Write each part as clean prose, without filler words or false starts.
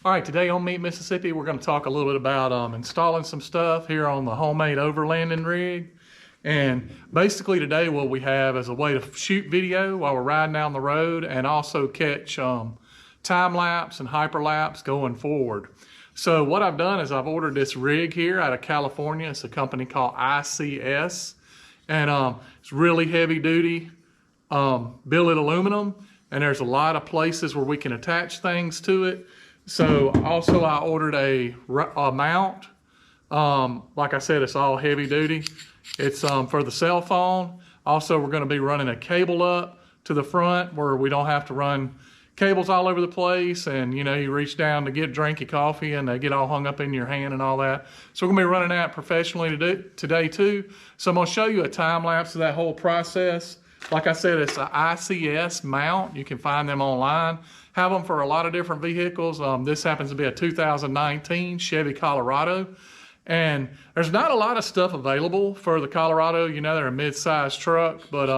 All right, today on Meet Mississippi, we're going to talk a little bit about installing some stuff here on the homemade overlanding rig. And basically today what we have is a way to shoot video while we're riding down the road and also catch time lapse and hyperlapse going forward. So what I've done is I've ordered this rig here out of California. It's a company called ICS. And it's really heavy duty billet aluminum. And there's a lot of places where we can attach things to it. So also I ordered a mount. Like I said, it's all heavy duty. It's for the cell phone. Also, we're going to be running a cable up to the front where we don't have to run cables all over the place. And you know, you reach down to drink your coffee and they get all hung up in your hand and all that. So we're going to be running that professionally today too. So I'm going to show you a time lapse of that whole process. Like I said, it's an ICS mount. You can find them online. Have them for a lot of different vehicles. This happens to be a 2019 Chevy Colorado. And there's not a lot of stuff available for the Colorado. You know, they're a mid-sized truck, but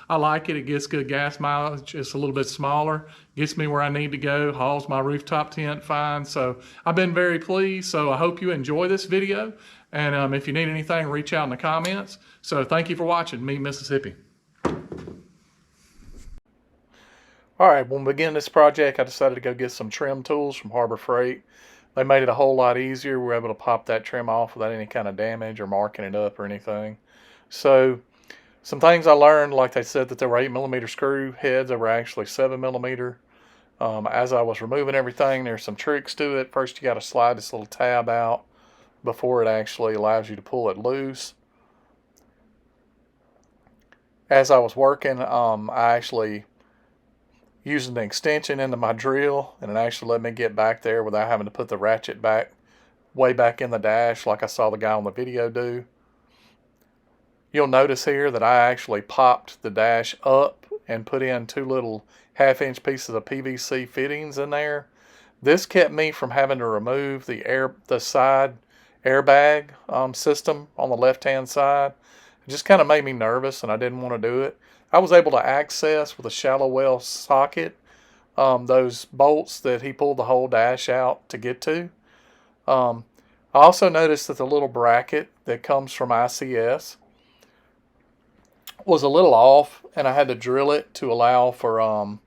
I like it. It gets good gas mileage. It's a little bit smaller. Gets me where I need to go. Hauls my rooftop tent fine. So I've been very pleased. So I hope you enjoy this video. And if you need anything, reach out in the comments. So thank you for watching Meet Mississippi. All right, when we begin this project, I decided to go get some trim tools from Harbor Freight. They made it a whole lot easier. We were able to pop that trim off without any kind of damage or marking it up or anything. So some things I learned, like they said that there were 8mm screw heads. They were actually 7mm. As I was removing everything, there's some tricks to it. First, you got to slide this little tab out before it actually allows you to pull it loose. As I was working, I actually using the extension into my drill, and it actually let me get back there without having to put the ratchet back way back in the dash like I saw the guy on the video do. You'll notice here that I actually popped the dash up and put in 2 little 1/2-inch pieces of PVC fittings in there. This kept me from having to remove the side airbag system on the left-hand side. It just kind of made me nervous and I didn't want to do it. I was able to access with a shallow well socket those bolts that he pulled the whole dash out to get to. I also noticed that the little bracket that comes from ICS was a little off, and I had to drill it to allow for a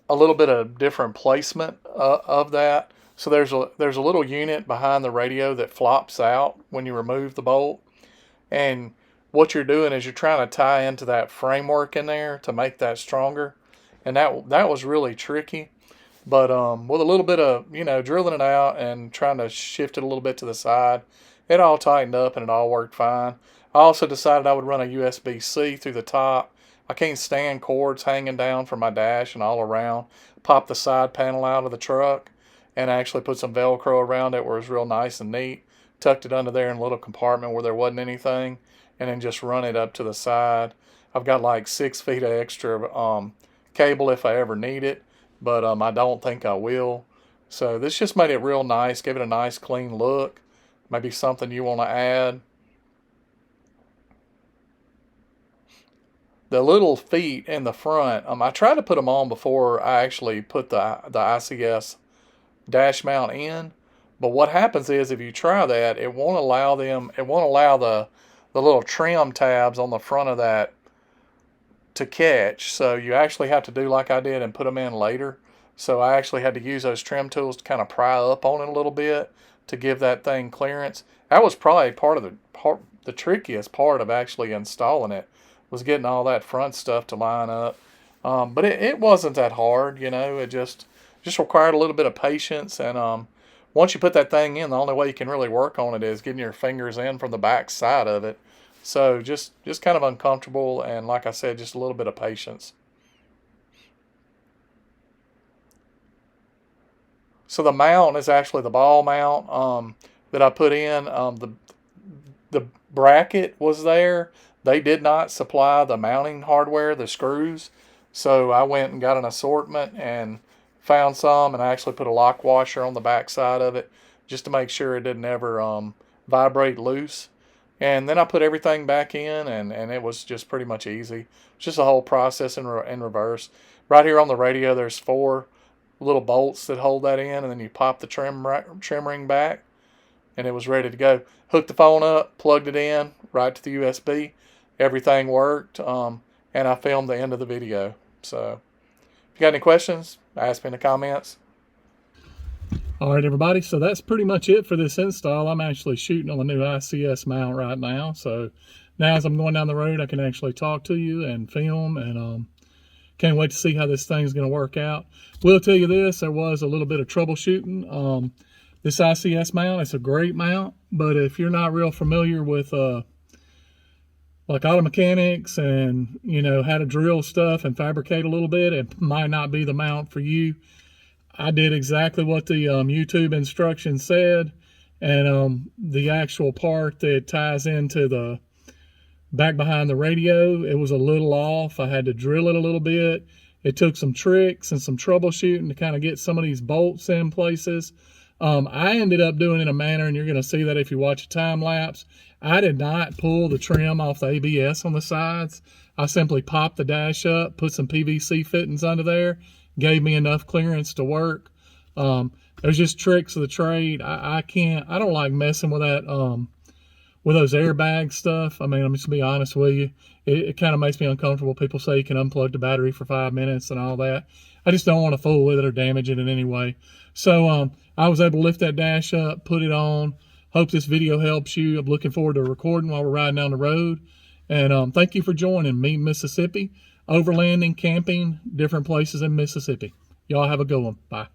little bit of different placement of that. So there's a little unit behind the radio that flops out when you remove the bolt, and what you're doing is you're trying to tie into that framework in there to make that stronger. And that was really tricky. But with a little bit of, drilling it out and trying to shift it a little bit to the side, it all tightened up and it all worked fine. I also decided I would run a USB-C through the top. I can't stand cords hanging down from my dash and all around. Pop the side panel out of the truck and actually put some Velcro around it where it was real nice and neat. Tucked it under there in a little compartment where there wasn't anything. And then just run it up to the side. I've got like 6 feet of extra cable if I ever need it, but I don't think I will. So this just made it real nice, gave it a nice clean look. Maybe something you want to add. The little feet in the front, I tried to put them on before I actually put the ICS dash mount in. But what happens is if you try that, it won't allow the little trim tabs on the front of that to catch. So you actually have to do like I did and put them in later. So I actually had to use those trim tools to kind of pry up on it a little bit to give that thing clearance. That was probably the trickiest part of actually installing it, was getting all that front stuff to line up. But it wasn't that hard, it just required a little bit of patience. And once you put that thing in, the only way you can really work on it is getting your fingers in from the back side of it. So just kind of uncomfortable, and like I said, just a little bit of patience. So the mount is actually the ball mount that I put in. The bracket was there. They did not supply the mounting hardware, the screws. So I went and got an assortment and found some, and I actually put a lock washer on the back side of it just to make sure it didn't ever vibrate loose. And then I put everything back in, and it was just pretty much easy. It's just a whole process in reverse. Right here on the radio, there's 4 little bolts that hold that in, and then you pop the trim ring back, and it was ready to go. Hooked the phone up, plugged it in right to the USB. Everything worked, and I filmed the end of the video. So if you got any questions, ask me in the comments. All right, everybody, so that's pretty much it for this install. I'm actually shooting on the new ICS mount right now, so now as I'm going down the road, I can actually talk to you and film, and can't wait to see how this thing's going to work out. Will tell you this, there was a little bit of troubleshooting. This ICS mount, it's a great mount, but if you're not real familiar with like auto mechanics and, you know, how to drill stuff and fabricate a little bit, it might not be the mount for you. I did exactly what the YouTube instructions said, and the actual part that ties into the back behind the radio, it was a little off. I had to drill it a little bit. It took some tricks and some troubleshooting to kind of get some of these bolts in places. I ended up doing it in a manner, and you're going to see that if you watch a time lapse, I did not pull the trim off the ABS on the sides. I simply popped the dash up, put some PVC fittings under there, gave me enough clearance to work. There's just tricks of the trade. I don't like messing with that, with those airbag stuff. I mean, I'm just gonna be honest with you. It kind of makes me uncomfortable. People say you can unplug the battery for 5 minutes and all that. I just don't want to fool with it or damage it in any way. So I was able to lift that dash up, put it on. Hope this video helps you. I'm looking forward to recording while we're riding down the road. And thank you for joining me, Mississippi, overlanding, camping, different places in Mississippi. Y'all have a good one. Bye.